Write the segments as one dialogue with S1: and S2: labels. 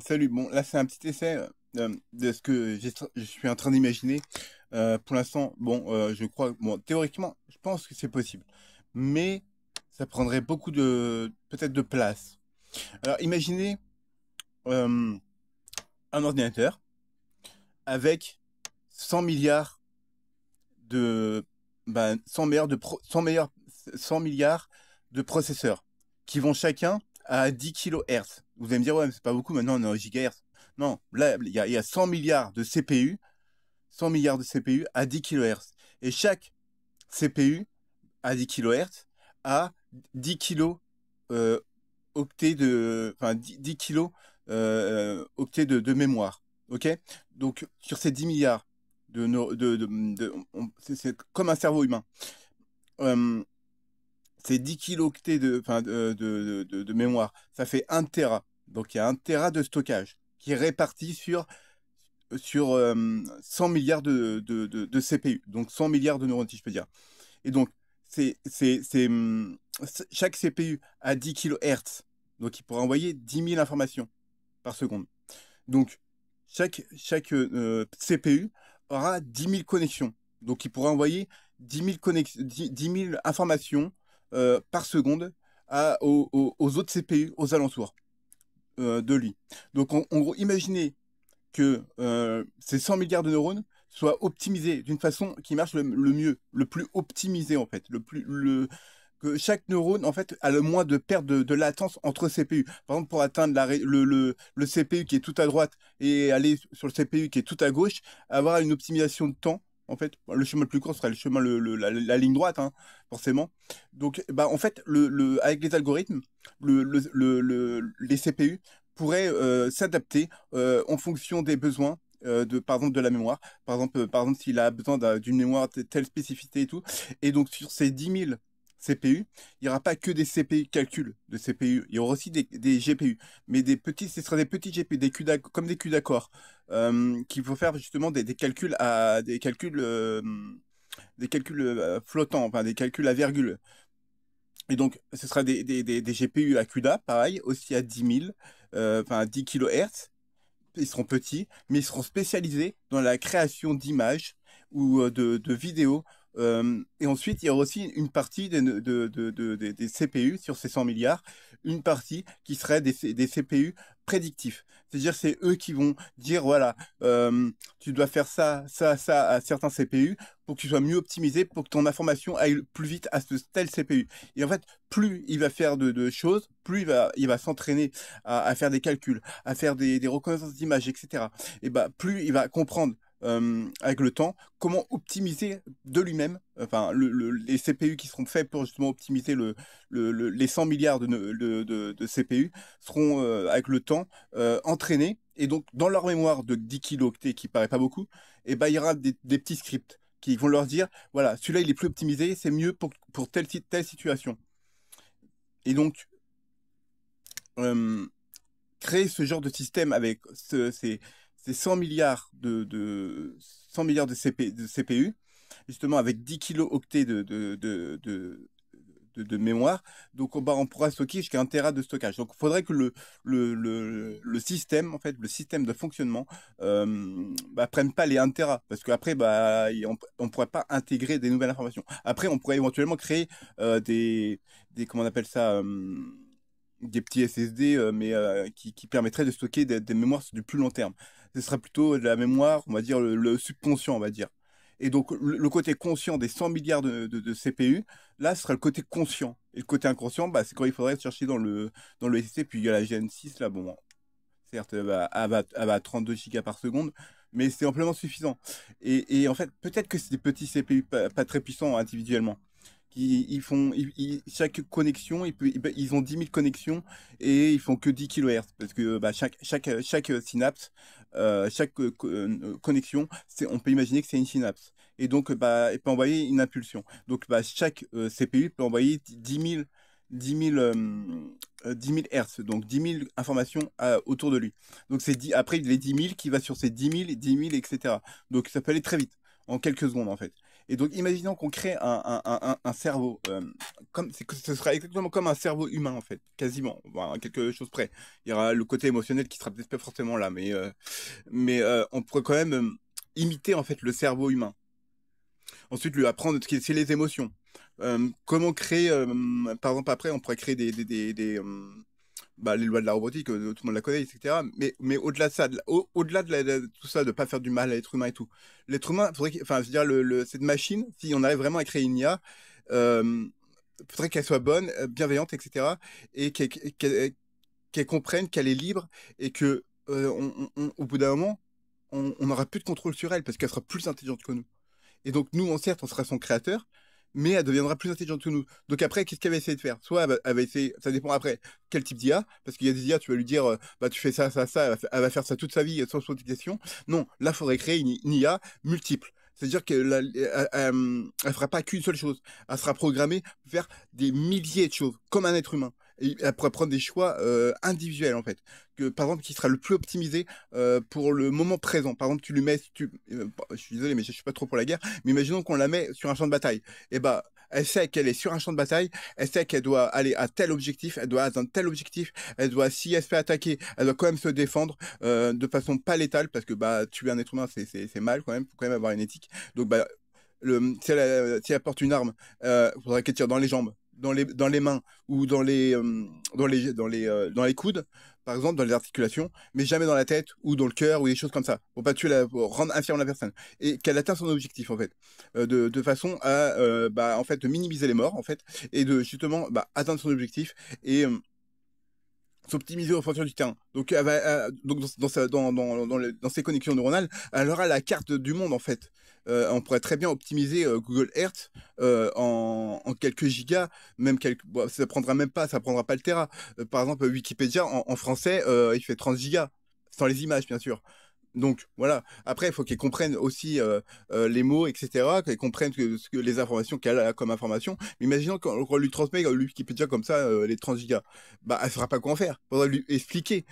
S1: Salut, bon, là c'est un petit essai de ce que je suis en train d'imaginer. Pour l'instant, bon, je crois, bon, théoriquement, je pense que c'est possible, mais ça prendrait beaucoup peut-être de place. Alors, imaginez euh, un ordinateur avec 100 milliards de, 100 milliards, 100 milliards de processeurs qui vont chacun à 10 kHz. Vous allez me dire, ouais, mais c'est pas beaucoup, maintenant on est en gigahertz. Non, là, il y a 100 milliards de CPU, 100 milliards de CPU à 10 kHz. Et chaque CPU à 10 kHz a 10 kilos octets enfin 10 kilos octets de mémoire. OK? Donc, sur ces 10 milliards c'est comme un cerveau humain. Euh, c'est 10 kilooctets de mémoire. Ça fait 1 Tera. Donc, il y a 1 Tera de stockage qui est réparti sur 100 milliards de CPU. Donc, 100 milliards de neurones, si je peux dire. Et donc, chaque CPU a 10 kHz. Donc, il pourra envoyer 10 000 informations par seconde. Donc, chaque CPU aura 10 000 connexions. Donc, il pourra envoyer 10 000 informations par seconde aux autres CPU, aux alentours de lui. Donc, en gros, imaginez que ces 100 milliards de neurones soient optimisés d'une façon qui marche le mieux, le plus optimisé en fait, que chaque neurone en fait a le moins de perte de latence entre CPU. Par exemple, pour atteindre le CPU qui est tout à droite et aller sur le CPU qui est tout à gauche, avoir une optimisation de temps. En fait, le chemin le plus court serait le chemin la ligne droite, hein, forcément. Donc, bah, en fait, avec les algorithmes, les CPU pourraient s'adapter en fonction des besoins par exemple, de la mémoire. Par exemple, s'il a besoin d'une mémoire telle spécificité et tout. Et donc, sur ces 10 000 CPU, il n'y aura pas que des CPU calcul de CPU. Il y aura aussi des GPU. Mais ce sera des petits GPU, comme des Q d'accord, qui vont faire justement des calculs flottants, enfin des calculs à virgule. Et donc, ce sera des GPU à CUDA, pareil, aussi à 10 000, enfin 10 kHz. Ils seront petits, mais ils seront spécialisés dans la création d'images ou de vidéos. Et ensuite, il y aura aussi une partie des CPU sur ces 100 milliards, une partie qui serait des CPU prédictifs. C'est-à-dire, c'est eux qui vont dire, voilà, tu dois faire ça, ça, ça à certains CPU pour que tu sois mieux optimisé, pour que ton information aille plus vite à ce tel CPU. Et en fait, plus il va faire de choses, plus il va s'entraîner à faire des calculs, à faire des reconnaissances d'images, etc. Et bah, plus il va comprendre avec le temps comment optimiser de lui-même, enfin, les CPU qui seront faits pour justement optimiser les 100 milliards de CPU seront avec le temps entraînés. Et donc, dans leur mémoire de 10 kilooctets, qui paraît pas beaucoup, et ben, il y aura des petits scripts qui vont leur dire, voilà, celui-là, il est plus optimisé, c'est mieux pour telle situation. Et donc, euh, créer ce genre de système avec ces 100 milliards 100 milliards de CPU, justement avec 10 kilooctets de mémoire, donc on pourra stocker jusqu'à 1 Tera de stockage. Donc il faudrait que le système, en fait, le système de fonctionnement, prenne pas les 1 Tera, parce qu'après, bah, on ne pourrait pas intégrer des nouvelles informations. Après, on pourrait éventuellement créer comment on appelle ça, des petits SSD, mais qui permettraient de stocker des mémoires sur du plus long terme. Ce sera plutôt de la mémoire, on va dire, le subconscient, on va dire. Et donc, le côté conscient des 100 milliards de CPU, là, ce sera le côté conscient. Et le côté inconscient, bah, c'est quand il faudrait chercher dans le SSD. Puis il y a la Gen 6, là, bon, certes, elle va à 32 gigas par seconde, mais c'est amplement suffisant. Et en fait, peut-être que c'est des petits CPU pas très puissants individuellement chaque connexion, ils ont 10 000 connexions et ils font que 10 kHz parce que bah, chaque synapse, connexion, on peut imaginer que c'est une synapse. Et donc, bah, il peut envoyer une impulsion. Donc, bah, chaque CPU peut envoyer 10 000 Hertz, donc 10 000 informations autour de lui. Donc, après, les 10 000 qui va sur ces 10 000, 10 000, etc. Donc, ça peut aller très vite, en quelques secondes, en fait. Et donc, imaginons qu'on crée un cerveau, ce sera exactement comme un cerveau humain, en fait, quasiment, bon, à quelque chose près. Il y aura le côté émotionnel qui sera peut-être pas forcément là, mais on pourrait quand même imiter, en fait, le cerveau humain. Ensuite, lui apprendre ce c'est les émotions. Comment créer, par exemple, après, on pourrait créer les lois de la robotique, tout le monde la connaît, etc. Mais au-delà de ça, au-delà de tout ça, de pas faire du mal à l'être humain et tout, l'être humain, enfin, je veux dire, cette machine, si on arrive vraiment à créer une IA, euh, faudrait qu'elle soit bonne, bienveillante, etc. Et qu'elle comprenne qu'elle est libre et que, au bout d'un moment, on n'aura plus de contrôle sur elle parce qu'elle sera plus intelligente que nous. Et donc, nous, certes, on sera son créateur, mais elle deviendra plus intelligente que nous. Donc après, qu'est-ce qu'elle va essayer de faire? Soit elle va essayer, ça dépend après quel type d'IA, parce qu'il y a des IA, tu vas lui dire, bah tu fais ça, ça, ça, elle va faire ça toute sa vie sans se poser de questions. Non, là, il faudrait créer une IA multiple. C'est-à-dire qu'elle fera pas qu'une seule chose. Elle sera programmée pour faire des milliers de choses, comme un être humain. Et elle pourra prendre des choix individuels, en fait. Par exemple, qui sera le plus optimisé pour le moment présent. Par exemple, tu lui mets, je suis désolé, mais je suis pas trop pour la guerre, mais imaginons qu'on la met sur un champ de bataille. Et bah, elle sait qu'elle est sur un champ de bataille, elle sait qu'elle doit aller à tel objectif, elle doit atteindre tel objectif, elle doit, si elle se fait attaquer, elle doit quand même se défendre de façon pas létale, parce que bah, tuer un être humain, c'est mal quand même, faut quand même avoir une éthique. Donc, bah, si elle porte une arme, il faudrait qu'elle tire dans les jambes, dans les mains ou dans les coudes, par exemple, dans les articulations, mais jamais dans la tête ou dans le cœur ou des choses comme ça, pour pas tuer pour rendre infirme la personne. Et qu'elle atteint son objectif, en fait, de façon à, bah, en fait, de minimiser les morts, en fait, et de justement bah, atteindre son objectif et s'optimiser au fonction du terrain. Donc, donc dans ses connexions neuronales, elle aura la carte du monde en fait. On pourrait très bien optimiser Google Earth en quelques gigas, même bon, ça prendra pas le Tera. Par exemple, Wikipédia en français, il fait 30 gigas, sans les images bien sûr. Donc voilà. Après, il faut qu'elle comprenne aussi les mots, etc. Qu'elle comprenne les informations qu'elle a comme information. Mais imaginons qu'on lui transmet Wikipédia comme ça, les 30 gigas. Bah, elle ne saura pas quoi en faire. Il faudra lui expliquer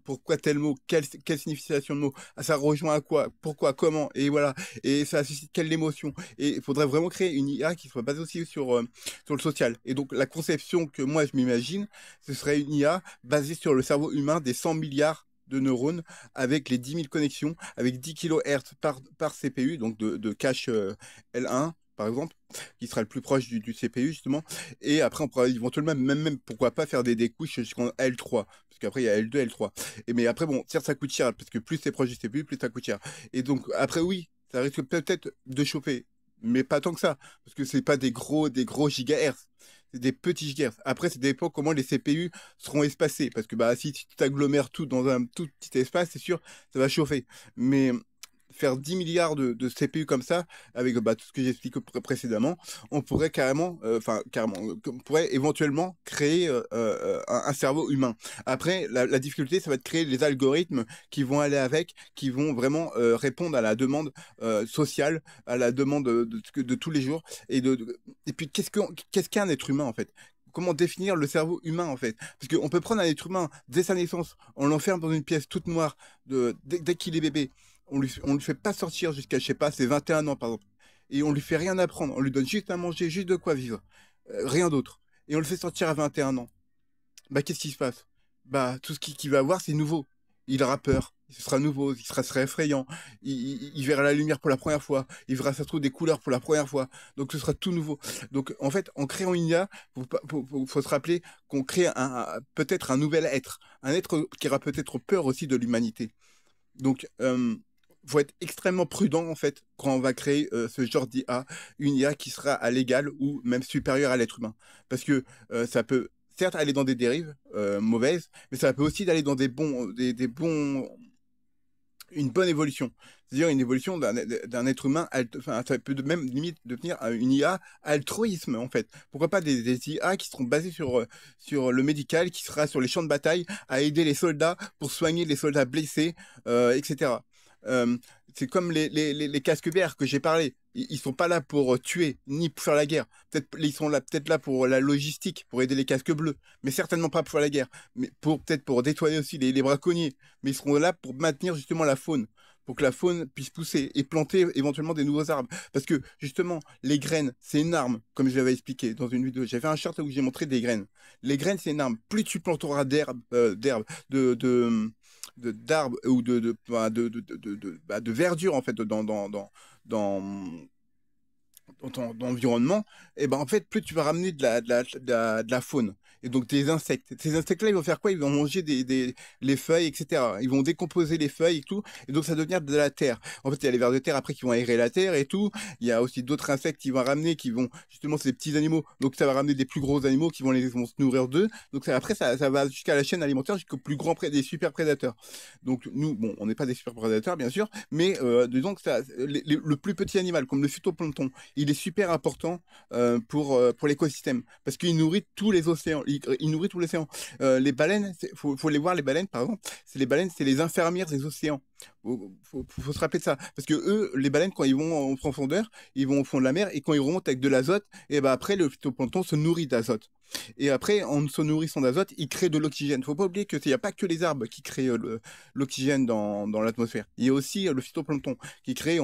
S1: pourquoi tel mot, quelle signification de mot, ça rejoint à quoi, pourquoi, comment, et voilà. Et ça suscite quelle émotion. Et il faudrait vraiment créer une IA qui soit basée aussi sur le social. Et donc, la conception que moi, je m'imagine, ce serait une IA basée sur le cerveau humain des 100 milliards de neurones avec les 10 000 connexions, avec 10 kHz par CPU, donc de cache L1 par exemple, qui sera le plus proche du CPU justement. Et après, on pourra éventuellement, même pourquoi pas faire des couches jusqu'en L3, parce qu'après il y a L2, L3. Mais après, bon, certes, ça coûte cher, parce que plus c'est proche du CPU, plus ça coûte cher. Et donc, après, oui, ça risque peut-être de chauffer, mais pas tant que ça, parce que c'est pas des gros gigahertz. C'est des petits gigahertz. Après, ça dépend comment les CPU seront espacés. Parce que bah, si tu t'agglomères tout dans un tout petit espace, c'est sûr, ça va chauffer. Mais faire 10 milliards de CPU comme ça, avec bah, tout ce que j'explique précédemment, on pourrait on pourrait éventuellement créer un cerveau humain. Après, la difficulté, ça va être de créer les algorithmes qui vont aller avec, qui vont vraiment répondre à la demande sociale, à la demande de tous les jours. Et puis, qu'est-ce qu'un être humain, en fait? Comment définir le cerveau humain en fait? Parce qu'on peut prendre un être humain dès sa naissance, on l'enferme dans une pièce toute noire dès qu'il est bébé, on lui fait pas sortir jusqu'à, je sais pas, ses 21 ans par exemple, et on lui fait rien apprendre, on lui donne juste à manger, juste de quoi vivre, rien d'autre, et on le fait sortir à 21 ans. Bah qu'est-ce qui se passe? Bah tout ce qu'il va avoir c'est nouveau, il aura peur. Ce sera nouveau, serait effrayant. Il verra la lumière pour la première fois. Il verra, ça se trouve, des couleurs pour la première fois. Donc, ce sera tout nouveau. Donc, en fait, en créant une IA, faut se rappeler qu'on crée peut-être un nouvel être. Un être qui aura peut-être peur aussi de l'humanité. Donc, faut être extrêmement prudent, en fait, quand on va créer ce genre d'IA. Une IA qui sera à l'égal ou même supérieure à l'être humain. Parce que ça peut certes aller dans des dérives mauvaises, mais ça peut aussi aller dans une bonne évolution. C'est-à-dire une évolution d'un être humain, enfin, ça peut même limite devenir une IA altruisme, en fait. Pourquoi pas des IA qui seront basées sur le médical, qui sera sur les champs de bataille, à aider les soldats pour soigner les soldats blessés, etc. Euh, c'est comme les casques VR que j'ai parlé. Ils sont pas là pour tuer, ni pour faire la guerre. Peut-être, ils sont là, peut-être là pour la logistique, pour aider les casques bleus, mais certainement pas pour faire la guerre. Mais peut-être pour nettoyer aussi les braconniers. Mais ils seront là pour maintenir justement la faune, pour que la faune puisse pousser et planter éventuellement des nouveaux arbres. Parce que justement, les graines, c'est une arme, comme je l'avais expliqué dans une vidéo. J'ai fait un chart où j'ai montré des graines. Les graines, c'est une arme. Plus tu planteras d'herbes, d'arbres ou de verdure en fait dans dans ton environnement, et ben en fait, plus tu vas ramener de la faune. Et donc des insectes. Ces insectes-là, ils vont faire quoi? Ils vont manger les feuilles, etc. Ils vont décomposer les feuilles et tout. Et donc ça va devenir de la terre. En fait, il y a les vers de terre après qui vont aérer la terre et tout. Il y a aussi d'autres insectes qui vont ramener, qui vont, justement, c'est des petits animaux. Donc ça va ramener des plus gros animaux qui vont se nourrir d'eux. Donc après, ça va jusqu'à la chaîne alimentaire, jusqu'au plus grand des super prédateurs. Donc nous, bon, on n'est pas des super prédateurs, bien sûr, mais disons que le plus petit animal, comme le phytoplancton, il est super important pour l'écosystème parce qu'il nourrit tous les océans. Il nourrit tous les océans. Les baleines, faut les voir, les baleines, par exemple. C'est les baleines, c'est les infirmières des océans. Faut se rappeler de ça. Parce que eux, les baleines, quand ils vont en profondeur, ils vont au fond de la mer et quand ils remontent avec de l'azote, et ben après, le phytoplancton se nourrit d'azote. Et après, en se nourrissant d'azote, il crée de l'oxygène. Faut pas oublier que il n'y a pas que les arbres qui créent l'oxygène dans l'atmosphère. Il y a aussi le phytoplancton qui crée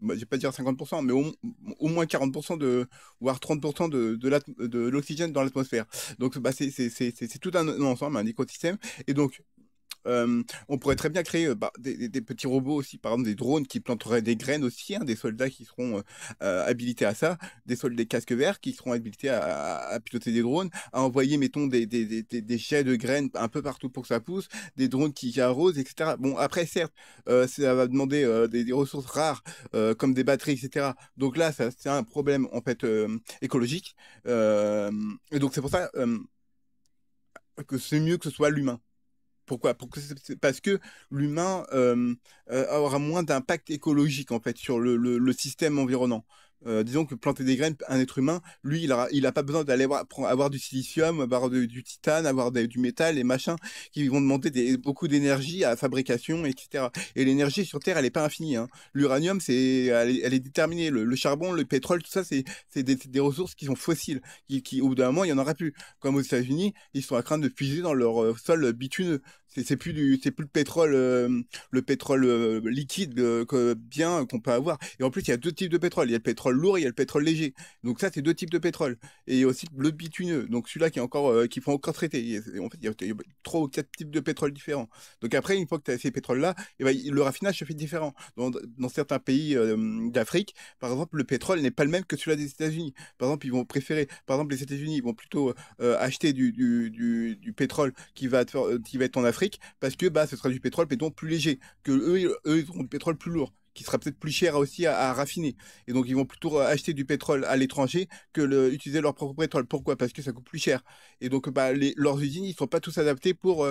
S1: je vais pas dire 50%, mais au moins 40% voire 30% de l'oxygène dans l'atmosphère. Donc, bah, c'est tout un ensemble, un écosystème. Et donc, on pourrait très bien créer des petits robots aussi, par exemple des drones qui planteraient des graines aussi, hein, des soldats qui seront habilités à ça, des casques verts qui seront habilités à piloter des drones, à envoyer, mettons, des jets de graines un peu partout pour que ça pousse, des drones qui arrosent, etc. Bon, après, certes, ça va demander des ressources rares comme des batteries, etc. Donc là, c'est un problème en fait écologique. Et donc c'est pour ça que c'est mieux que ce soit l'humain. Pourquoi? Parce que l'humain aura moins d'impact écologique en fait sur le système environnant. Disons que planter des graines, un être humain, lui, il a pas besoin d'aller avoir du silicium, avoir du titane, avoir du métal et machin, qui vont demander beaucoup d'énergie à la fabrication, etc. Et l'énergie sur Terre, elle est pas infinie, hein. L'uranium, elle est déterminée. Le charbon, le pétrole, tout ça, c'est des ressources qui sont fossiles, au bout d'un moment, il y en aura plus. Comme aux États-Unis, ils sont à craindre de puiser dans leur sol bitumineux. C'est plus le pétrole liquide bien qu'on peut avoir. Et en plus, il y a deux types de pétrole. Il y a le pétrole lourd et il y a le pétrole léger. Donc ça, c'est deux types de pétrole. Et il y a aussi le bitumineux. Donc celui-là qui est encore qui faut encore traiter. En fait, il y a trois ou quatre types de pétrole différents. Donc après, une fois que tu as ces pétroles-là, et ben, le raffinage se fait différent. Dans certains pays d'Afrique, par exemple, le pétrole n'est pas le même que celui des États-Unis. Par exemple, ils vont préférer, par exemple, les États-Unis, ils vont plutôt acheter du pétrole qui va être en Afrique parce que bah, ce sera du pétrole pétrole plus léger, que eux ils auront du pétrole plus lourd qui sera peut-être plus cher aussi à raffiner. Et donc, ils vont plutôt acheter du pétrole à l'étranger que utiliser leur propre pétrole. Pourquoi? Parce que ça coûte plus cher. Et donc, bah, leurs usines, ils ne sont pas tous adaptés pour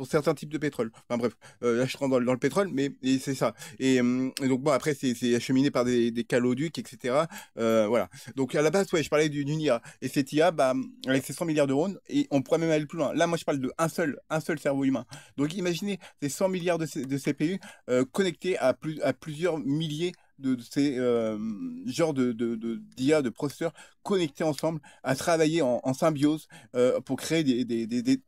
S1: certains types de pétrole. Enfin bref, là, je rentre dans le pétrole, mais c'est ça. Et donc, bon, après, c'est acheminé par des caloducs, etc. Voilà. Donc, à la base, ouais, je parlais d'une IA. Et cette IA, bah, avec ses 100 milliards d'euros, et on pourrait même aller plus loin. Là, moi, je parle de un seul cerveau humain. Donc, imaginez ces 100 milliards de CPU connectés à plusieurs milliers de ces genres d'IA, de processeurs connectés ensemble, à travailler en symbiose pour créer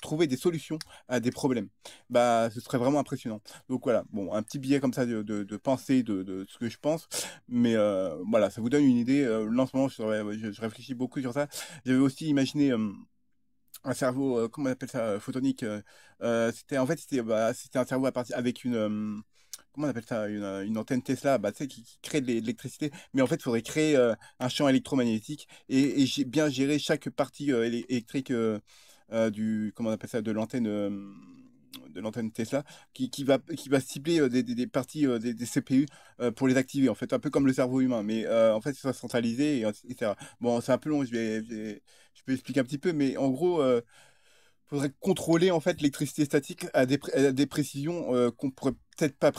S1: trouver des solutions à des problèmes. Bah, ce serait vraiment impressionnant. Donc voilà, bon, un petit billet comme ça de pensée de ce que je pense, mais voilà, ça vous donne une idée. Là, en ce moment, je réfléchis beaucoup sur ça. J'avais aussi imaginé un cerveau, comment on appelle ça, photonique. C'était un cerveau avec une, comment on appelle ça, une antenne Tesla, bah, tu sais, qui crée de l'électricité. Mais en fait, il faudrait créer un champ électromagnétique et bien gérer chaque partie électrique comment on appelle ça, de l'antenne Tesla, qui va cibler des parties des CPU pour les activer, en fait, un peu comme le cerveau humain, mais en fait, c'est centralisé, etc. Bon, c'est un peu long, je peux expliquer un petit peu, mais en gros, faudrait contrôler en fait l'électricité statique à des précisions qu'on pourrait peut-être pas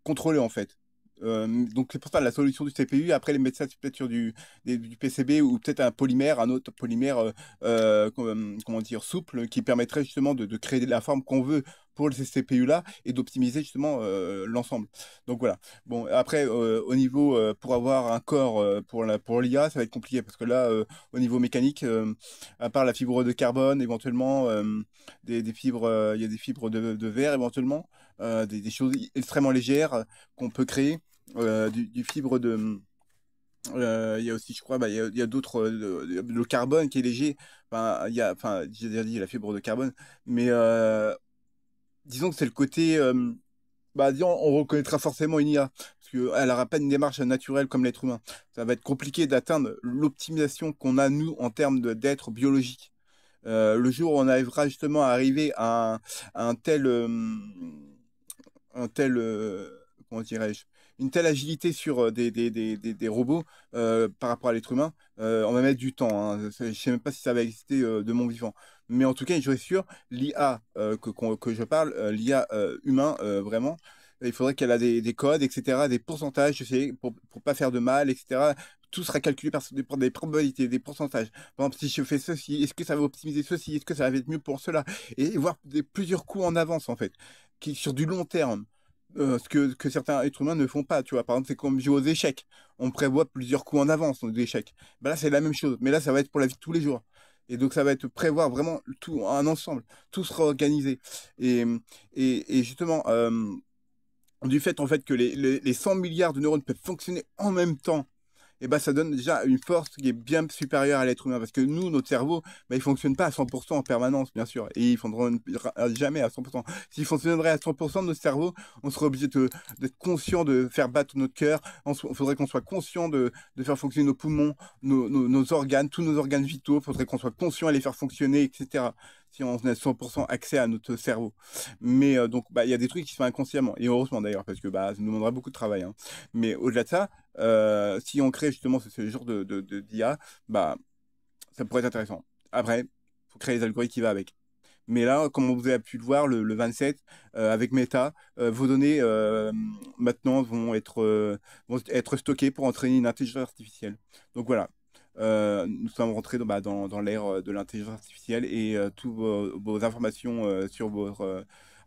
S1: contrôler en fait. Donc c'est pour ça la solution du CPU. Après les mettre ça peut-être sur du PCB ou peut-être un autre polymère, comment dire, souple qui permettrait justement de créer la forme qu'on veut pour ces CPU-là et d'optimiser justement l'ensemble. Donc voilà. Bon, après, au niveau, pour avoir un corps pour l'IA, ça va être compliqué parce que là, au niveau mécanique, à part la fibre de carbone, éventuellement, des fibres, il y a des fibres de verre éventuellement, des choses extrêmement légères qu'on peut créer, du fibre de. Il y a aussi, je crois, bah, il y a d'autres, le carbone qui est léger. Enfin, j'ai déjà dit la fibre de carbone, mais disons que c'est le côté, bah, disons, on reconnaîtra forcément une IA, parce qu'elle n'aura pas une démarche naturelle comme l'être humain. Ça va être compliqué d'atteindre l'optimisation qu'on a, nous, en termes d'être biologique. Le jour où on arrivera justement à arriver à un tel, comment dirais-je, une telle agilité sur des robots par rapport à l'être humain, on va mettre du temps, hein. Je sais même pas si ça va exister de mon vivant. Mais en tout cas, je suis sûr, l'IA que je parle, l'IA humain, vraiment, il faudrait qu'elle a des codes, etc., des pourcentages, je sais, pour pas faire de mal, etc. Tout sera calculé par des probabilités, des pourcentages. Par exemple, si je fais ceci, est-ce que ça va optimiser ceci? Est-ce que ça va être mieux pour cela? Et voir plusieurs coups en avance, en fait, sur du long terme. Ce que certains êtres humains ne font pas, tu vois. Par exemple, c'est comme jouer aux échecs. On prévoit plusieurs coups en avance aux échecs. Ben là, c'est la même chose. Mais là, ça va être pour la vie de tous les jours. Et donc, ça va être prévoir vraiment tout, un ensemble. Tout sera organisé. Et, et justement, du fait, en fait, que les 100 milliards de neurones peuvent fonctionner en même temps, et ben, ça donne déjà une force qui est bien supérieure à l'être humain. Parce que nous, notre cerveau, ben, il ne fonctionne pas à 100% en permanence, bien sûr. Et il ne fonctionneront jamais à 100%. S'il fonctionnerait à 100% de notre cerveau, on serait obligé d'être conscient de faire battre notre cœur. Il faudrait qu'on soit conscient de faire fonctionner nos poumons, nos organes, tous nos organes vitaux. Il faudrait qu'on soit conscient à les faire fonctionner, etc. Si on a 100% accès à notre cerveau. Mais donc, bah, il y a des trucs qui se font inconsciemment. Et heureusement d'ailleurs, parce que bah, ça nous demanderait beaucoup de travail, hein. Mais au-delà de ça, si on crée justement ce genre d'IA, bah, ça pourrait être intéressant. Après, il faut créer les algorithmes qui vont avec. Mais là, comme vous avez pu le voir, le 27, avec Meta, vos données maintenant vont être stockées pour entraîner une intelligence artificielle. Donc voilà. Nous sommes rentrés dans l'ère de l'intelligence artificielle et toutes vos informations sur vos.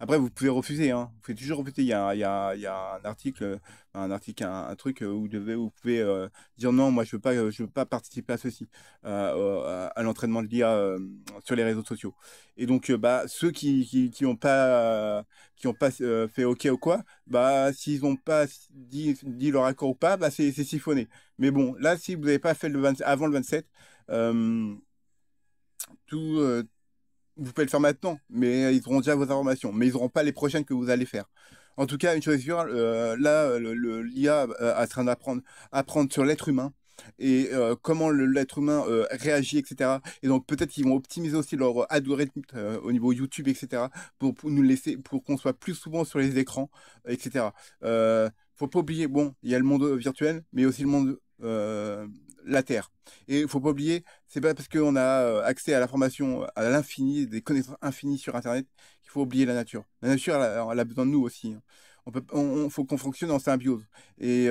S1: Après, vous pouvez refuser, hein. Vous pouvez toujours refuser. Il y a un truc où vous pouvez dire non, moi je veux pas participer à ceci, à l'entraînement de l'IA sur les réseaux sociaux. Et donc, bah, ceux qui ont pas fait OK ou quoi, bah, s'ils n'ont pas dit leur accord ou pas, bah, c'est siphonné. Mais bon, là, si vous n'avez pas fait avant le 27, euh, tout, vous pouvez le faire maintenant, mais ils auront déjà vos informations, mais ils n'auront pas les prochaines que vous allez faire. En tout cas, une chose est sûre, là, l'IA est en train apprendre sur l'être humain et comment l'être humain réagit, etc. Et donc peut-être qu'ils vont optimiser aussi leur algorithme au niveau YouTube, etc. Pour nous laisser, pour qu'on soit plus souvent sur les écrans, etc. Faut pas oublier, bon, il y a le monde virtuel, mais aussi le monde la Terre. Et il faut pas oublier, c'est pas parce qu'on a accès à l'information à l'infini, des connaissances infinies sur Internet, qu'il faut oublier la nature. La nature, elle a besoin de nous aussi, hein. Faut qu'on fonctionne en symbiose. Et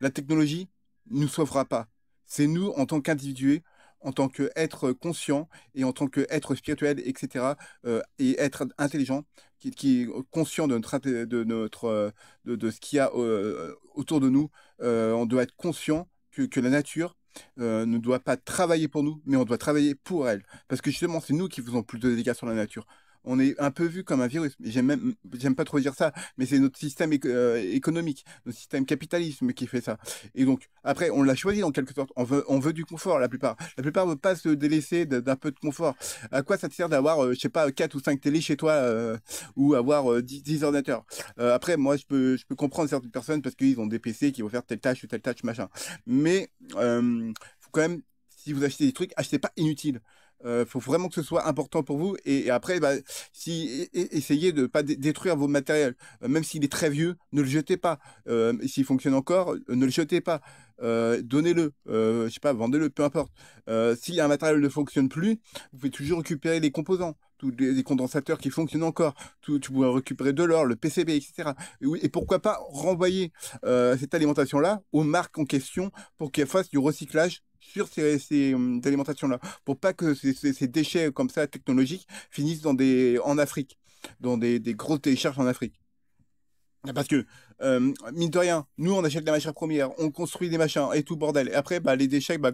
S1: la technologie nous sauvera pas. C'est nous, en tant qu'individus, en tant qu'être conscient et en tant qu'être spirituel, etc., et être intelligent, qui est conscient de ce qu'il y a autour de nous, on doit être conscient que la nature ne doit pas travailler pour nous, mais on doit travailler pour elle. Parce que justement, c'est nous qui faisons plus de dégâts sur la nature. On est un peu vu comme un virus. J'aime pas trop dire ça, mais c'est notre système économique, notre système capitalisme qui fait ça. Et donc, après, on l'a choisi en quelque sorte. On veut du confort, la plupart. La plupart ne veulent pas se délaisser d'un peu de confort. À quoi ça te sert d'avoir, je sais pas, 4 ou 5 télés chez toi ou avoir 10 ordinateurs? Après, moi, je peux comprendre certaines personnes parce qu'ils ont des PC qui vont faire telle tâche ou telle tâche, machin. Mais faut quand même, si vous achetez des trucs, achetez pas inutile. Faut vraiment que ce soit important pour vous. Et après, bah, essayez de ne pas détruire vos matériels. Même s'il est très vieux, ne le jetez pas. S'il fonctionne encore, ne le jetez pas. Donnez-le. Je sais pas, vendez-le, peu importe. Si un matériel ne fonctionne plus, vous pouvez toujours récupérer les composants. Tous les condensateurs qui fonctionnent encore. Tu pourrais récupérer de l'or, le PCB, etc. Et pourquoi pas renvoyer cette alimentation-là aux marques en question pour qu'elles fassent du recyclage sur ces alimentations-là, pour pas que ces déchets comme ça technologiques finissent en Afrique. dans des grosses décharges en Afrique. Parce que, mine de rien, nous, on achète des matières premières, on construit des machins et tout bordel. Et après, bah, les déchets, bah,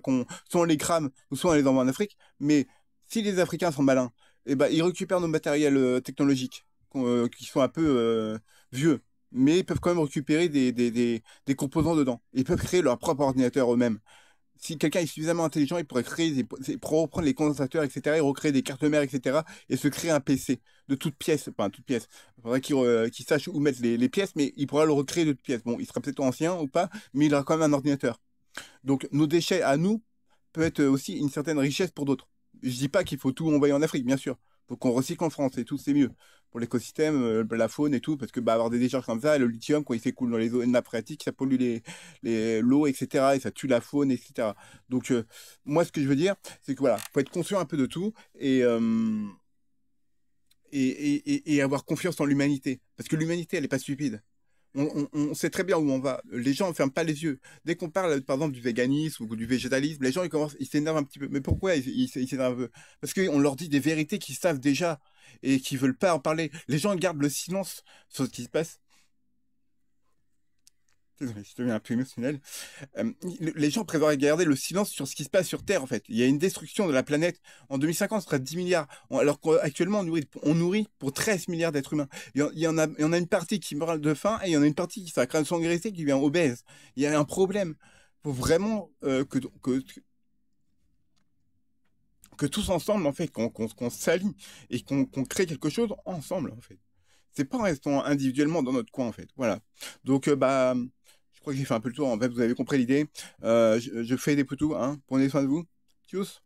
S1: soit on les crame, ou soit on les envoie en Afrique. Mais si les Africains sont malins, et bah, ils récupèrent nos matériels technologiques, qui sont un peu vieux. Mais ils peuvent quand même récupérer des composants dedans. Ils peuvent créer leur propre ordinateur eux-mêmes. Si quelqu'un est suffisamment intelligent, il pourrait créer pour reprendre les condensateurs, etc., et recréer des cartes mères, etc., et se créer un PC de toutes pièces, enfin toutes pièces. Il faudrait qu'il sache où mettre les pièces, mais il pourra le recréer de toutes pièces. Bon, il sera peut-être ancien ou pas, mais il aura quand même un ordinateur. Donc nos déchets à nous peut être aussi une certaine richesse pour d'autres. Je dis pas qu'il faut tout envoyer en Afrique, bien sûr. Faut qu'on recycle en France et tout, c'est mieux. Pour l'écosystème, la faune et tout, parce que bah, avoir des décharges comme ça, le lithium, quand il s'écoule dans les eaux nappes phréatiques, ça pollue l'eau, etc. Et ça tue la faune, etc. Donc, moi, ce que je veux dire, c'est que voilà, faut être conscient un peu de tout et avoir confiance en l'humanité. Parce que l'humanité, elle n'est pas stupide. On sait très bien où on va. Les gens ne ferment pas les yeux. Dès qu'on parle, par exemple, du véganisme ou du végétalisme, les gens, ils s'énervent un petit peu. Mais pourquoi ils s'énervent un peu? Parce qu'on leur dit des vérités qu'ils savent déjà et qu'ils veulent pas en parler. Les gens gardent le silence sur ce qui se passe. Désolé, je deviens un peu émotionnel. Les gens préfèrent garder le silence sur ce qui se passe sur Terre, en fait. Il y a une destruction de la planète. En 2050, ce sera 10 milliards. Alors qu'actuellement, on nourrit pour 13 milliards d'êtres humains. Il y en a une partie qui meurt de faim et il y en a une partie qui s'accroît sans graisser, qui devient obèse. Il y a un problème. Il faut vraiment que tous ensemble, en fait, qu'on s'allie et qu'on crée quelque chose ensemble, en fait. C'est pas en restant individuellement dans notre coin, en fait. Voilà. Donc, bah, je crois que j'ai fait un peu le tour. En fait, vous avez compris l'idée. Je fais des poutous, hein. Prenez soin de vous. Tchuss.